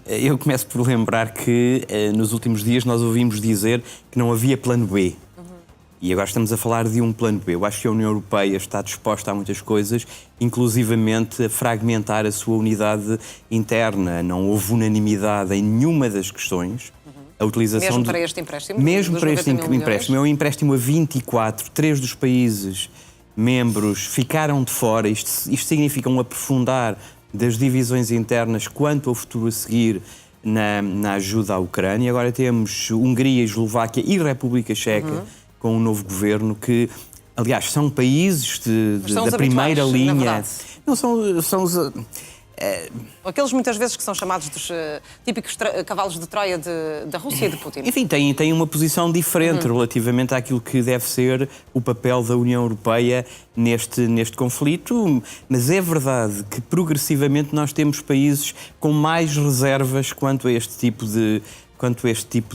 Eu começo por lembrar que nos últimos dias nós ouvimos dizer que não havia plano B. E agora estamos a falar de um plano B. Eu acho que a União Europeia está disposta a muitas coisas, inclusivamente a fragmentar a sua unidade interna. Não houve unanimidade em nenhuma das questões. A utilização mesmo para este empréstimo? Mesmo para este empréstimo. É um empréstimo a 24. 3 dos países membros ficaram de fora. Isto significa um aprofundar das divisões internas quanto ao futuro a seguir na ajuda à Ucrânia. Agora temos Hungria, Eslováquia e República Checa com um novo governo que, aliás, são países da primeira linha. Não são os... Aqueles muitas vezes que são chamados dos típicos cavalos de Troia da Rússia e de Putin. Enfim, têm uma posição diferente relativamente àquilo que deve ser o papel da União Europeia neste conflito, mas é verdade que progressivamente nós temos países com mais reservas quanto a este tipo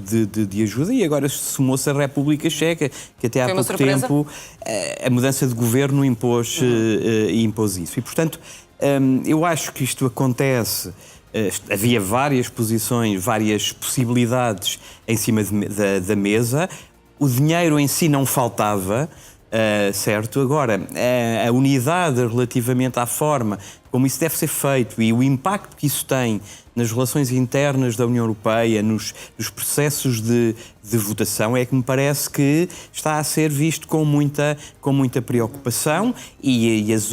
de ajuda, e agora sumou-se a República Checa, que até há pouco tempo a mudança de governo impôs isso. E, portanto, eu acho que isto acontece. Havia várias posições, várias possibilidades em cima da mesa. O dinheiro em si não faltava, certo? Agora, a unidade relativamente à forma como isso deve ser feito e o impacto que isso tem nas relações internas da União Europeia, nos processos de votação, é que me parece que está a ser visto com muita preocupação e as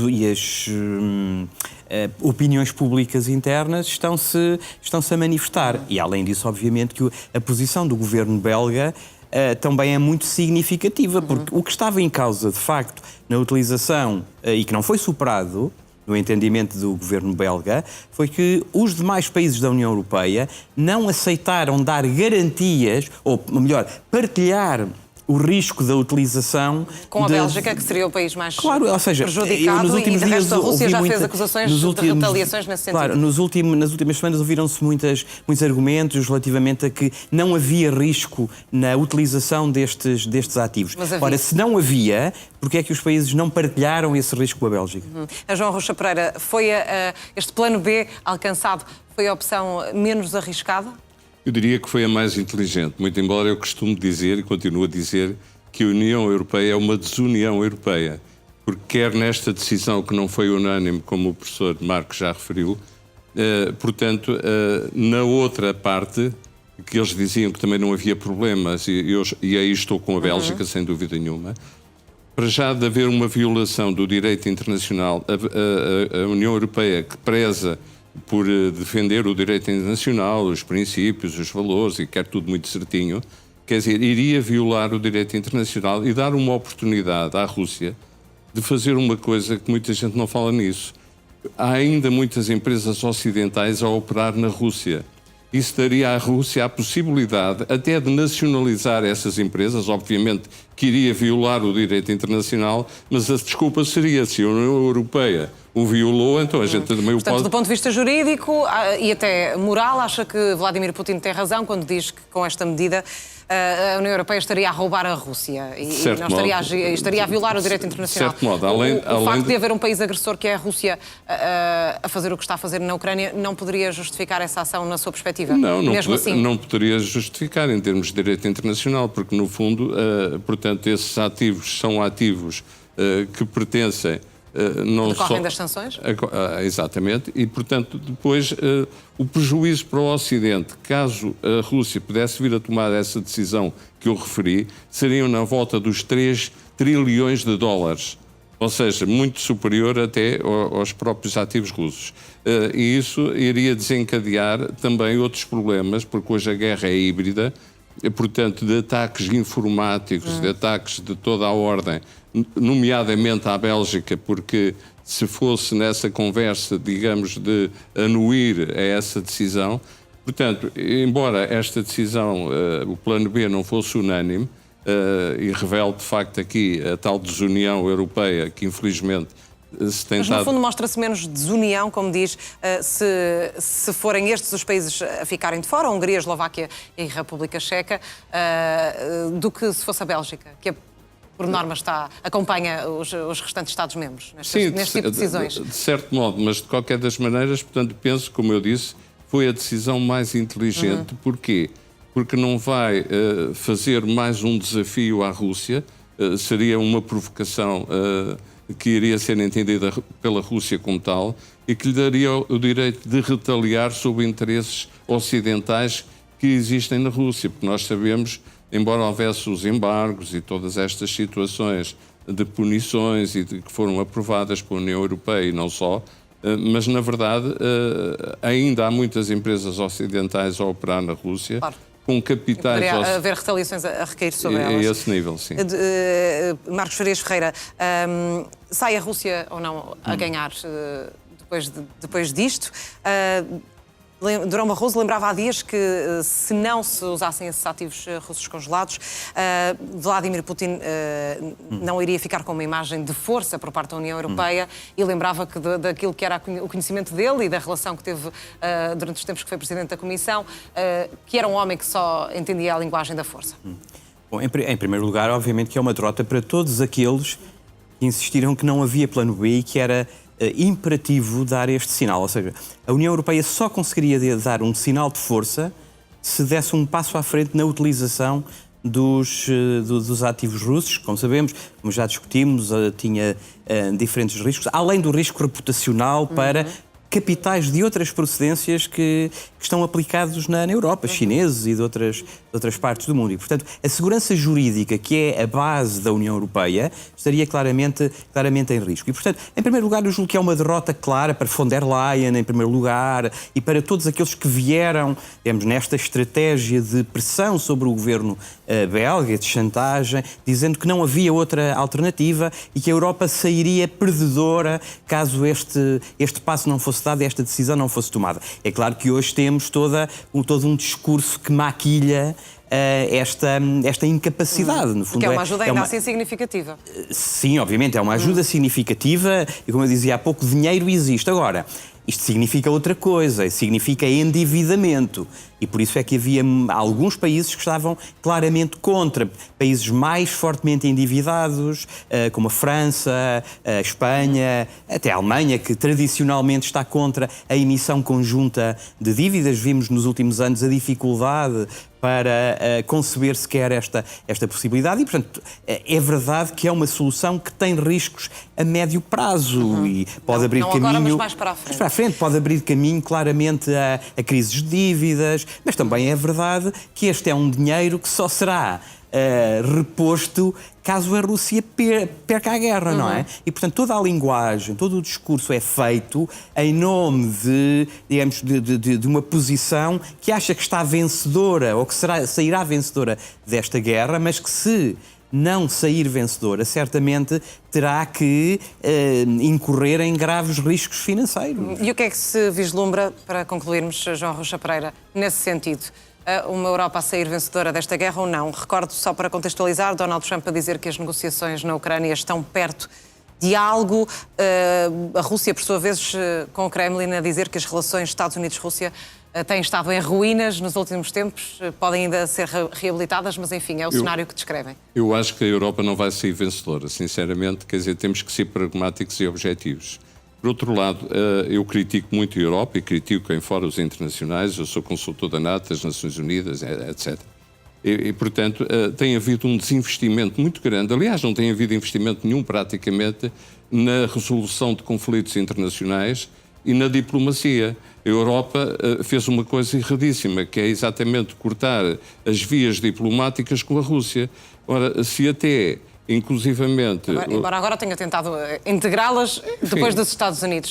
opiniões públicas internas estão-se a manifestar. E, além disso, obviamente, que a posição do governo belga também é muito significativa, porque o que estava em causa, de facto, na utilização, e que não foi superado, no entendimento do governo belga, foi que os demais países da União Europeia não aceitaram dar garantias, ou melhor, partilhar o risco da utilização... Com a Bélgica, que seria o país mais nos prejudicado, últimos e de resto a Rússia já fez acusações de retaliações nesse sentido. Claro, nas últimas semanas ouviram-se muitos argumentos relativamente a que não havia risco na utilização destes ativos. Ora, se não havia, porque é que os países não partilharam esse risco com a Bélgica? A João Rocha Pereira, foi este plano B alcançado, foi a opção menos arriscada? Eu diria que foi a mais inteligente, muito embora eu costumo dizer e continuo a dizer que a União Europeia é uma desunião europeia, porque quer nesta decisão que não foi unânime, como o professor Marcos já referiu, portanto, na outra parte, que eles diziam que também não havia problemas, e aí estou com a Bélgica, sem dúvida nenhuma, para já de haver uma violação do direito internacional, a União Europeia, que preza por defender o direito internacional, os princípios, os valores, e quer tudo muito certinho, quer dizer, iria violar o direito internacional e dar uma oportunidade à Rússia de fazer uma coisa que muita gente não fala nisso. Há ainda muitas empresas ocidentais a operar na Rússia. Isso daria à Rússia a possibilidade até de nacionalizar essas empresas, obviamente que iria violar o direito internacional, mas a desculpa seria, se a União Europeia o violou, então a gente também Portanto, do ponto de vista jurídico e até moral, acha que Vladimir Putin tem razão quando diz que com esta medida a União Europeia estaria a roubar a Rússia e não estaria a violar o direito internacional. De certo modo, o facto de haver um país agressor que é a Rússia a fazer o que está a fazer na Ucrânia não poderia justificar essa ação na sua perspectiva? Não poderia justificar em termos de direito internacional, porque no fundo, portanto, esses ativos são ativos que pertencem decorrem das sanções? Exatamente, e portanto depois o prejuízo para o Ocidente, caso a Rússia pudesse vir a tomar essa decisão que eu referi, seriam na volta dos 3 trilhões de dólares, ou seja, muito superior até aos próprios ativos russos. E isso iria desencadear também outros problemas, porque hoje a guerra é híbrida, portanto, de ataques informáticos, de ataques de toda a ordem, nomeadamente à Bélgica, porque se fosse nessa conversa, digamos, de anuir a essa decisão, portanto, embora esta decisão, o plano B, não fosse unânime, e revela de facto aqui a tal desunião europeia que infelizmente se tem Mas no fundo mostra-se menos desunião, como diz, se forem estes os países a ficarem de fora, a Hungria, a Eslováquia e a República Checa, do que se fosse a Bélgica, que por norma acompanha os restantes Estados-membros neste tipo de decisões. De certo modo, mas de qualquer das maneiras, portanto, penso, como eu disse, foi a decisão mais inteligente. Porquê? Porque não vai fazer mais um desafio à Rússia, seria uma provocação que iria ser entendida pela Rússia como tal e que lhe daria o direito de retaliar sobre interesses ocidentais que existem na Rússia, porque nós sabemos, embora houvesse os embargos e todas estas situações de punições e que foram aprovadas pela União Europeia e não só, mas na verdade ainda há muitas empresas ocidentais a operar na Rússia. Claro. Com capitais... Poderia haver retaliações a recair sobre elas. A esse nível, sim. Marcos Farias Ferreira, sai a Rússia ou não a ganhar depois disto? Durão Barroso lembrava há dias que se não se usassem esses ativos russos congelados, Vladimir Putin não iria ficar com uma imagem de força por parte da União Europeia e lembrava que daquilo que era o conhecimento dele e da relação que teve durante os tempos que foi Presidente da Comissão, que era um homem que só entendia a linguagem da força. Bom, em primeiro lugar, obviamente que é uma derrota para todos aqueles que insistiram que não havia plano B e que era imperativo dar este sinal. Ou seja, a União Europeia só conseguiria dar um sinal de força se desse um passo à frente na utilização dos ativos russos. Como sabemos, como já discutimos, tinha diferentes riscos, além do risco reputacional para capitais de outras procedências que estão aplicados na Europa, chineses e de outras partes do mundo. E, portanto, a segurança jurídica, que é a base da União Europeia, estaria claramente em risco. E, portanto, em primeiro lugar, eu julgo que é uma derrota clara para von der Leyen, em primeiro lugar, e para todos aqueles que vieram, digamos, nesta estratégia de pressão sobre o governo belga, de chantagem, dizendo que não havia outra alternativa e que a Europa sairia perdedora caso este passo não fosse dado e esta decisão não fosse tomada. É claro que hoje temos todo um discurso que maquilha esta incapacidade. No fundo, que é uma ajuda ainda assim significativa. Sim, obviamente, é uma ajuda significativa e, como eu dizia há pouco, dinheiro existe. Agora, isto significa outra coisa, significa endividamento. E por isso é que havia alguns países que estavam claramente contra. Países mais fortemente endividados, como a França, a Espanha, até a Alemanha, que tradicionalmente está contra a emissão conjunta de dívidas. Vimos nos últimos anos a dificuldade para conceber sequer esta possibilidade e, portanto, é verdade que é uma solução que tem riscos a médio prazo e pode abrir caminho... Agora, mas mais para a frente. Mais para a frente, pode abrir caminho claramente a crises de dívidas, mas também é verdade que este é um dinheiro que só será reposto caso a Rússia perca a guerra, não é? E, portanto, toda a linguagem, todo o discurso é feito em nome de uma posição que acha que está vencedora ou que sairá vencedora desta guerra, mas que se não sair vencedora, certamente terá que incorrer em graves riscos financeiros. E o que é que se vislumbra, para concluirmos, João Rocha Pereira, nesse sentido? Uma Europa a sair vencedora desta guerra ou não? Recordo, só para contextualizar, Donald Trump a dizer que as negociações na Ucrânia estão perto de algo. A Rússia, por sua vez, com o Kremlin, a dizer que as relações Estados Unidos-Rússia têm estado em ruínas nos últimos tempos, podem ainda ser reabilitadas, mas enfim, é o cenário que descrevem. Eu acho que a Europa não vai sair vencedora, sinceramente, quer dizer, temos que ser pragmáticos e objetivos. Por outro lado, eu critico muito a Europa e critico em fóruns internacionais, eu sou consultor da NATO, das Nações Unidas, etc. E portanto, tem havido um desinvestimento muito grande. Aliás, não tem havido investimento nenhum, praticamente, na resolução de conflitos internacionais e na diplomacia. A Europa fez uma coisa erradíssima, que é exatamente cortar as vias diplomáticas com a Rússia. Ora, se até... inclusivamente... Embora agora tenha tentado integrá-las depois dos Estados Unidos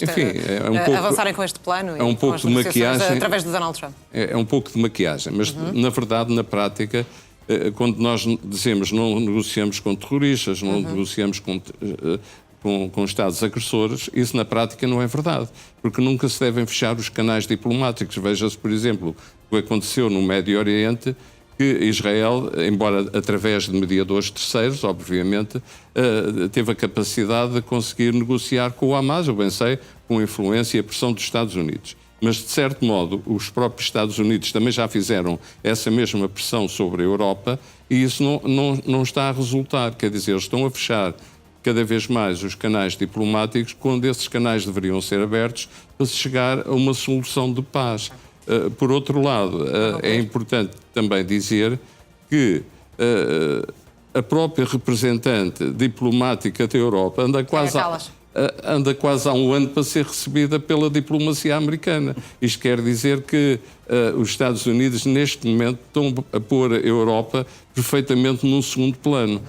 avançarem com este plano é um pouco de maquiagem através de Donald Trump. É um pouco de maquiagem, mas na verdade, na prática, quando nós dizemos não negociamos com terroristas, não negociamos com Estados agressores, isso na prática não é verdade, porque nunca se devem fechar os canais diplomáticos. Veja-se, por exemplo, o que aconteceu no Médio Oriente, que Israel, embora através de mediadores terceiros, obviamente, teve a capacidade de conseguir negociar com o Hamas, eu bem sei, com a influência e a pressão dos Estados Unidos. Mas, de certo modo, os próprios Estados Unidos também já fizeram essa mesma pressão sobre a Europa e isso não está a resultar. Quer dizer, eles estão a fechar cada vez mais os canais diplomáticos, quando esses canais deveriam ser abertos para se chegar a uma solução de paz. Por outro lado, é importante também dizer que a própria representante diplomática da Europa anda quase há um ano para ser recebida pela diplomacia americana. Isto quer dizer que os Estados Unidos, neste momento, estão a pôr a Europa perfeitamente num segundo plano.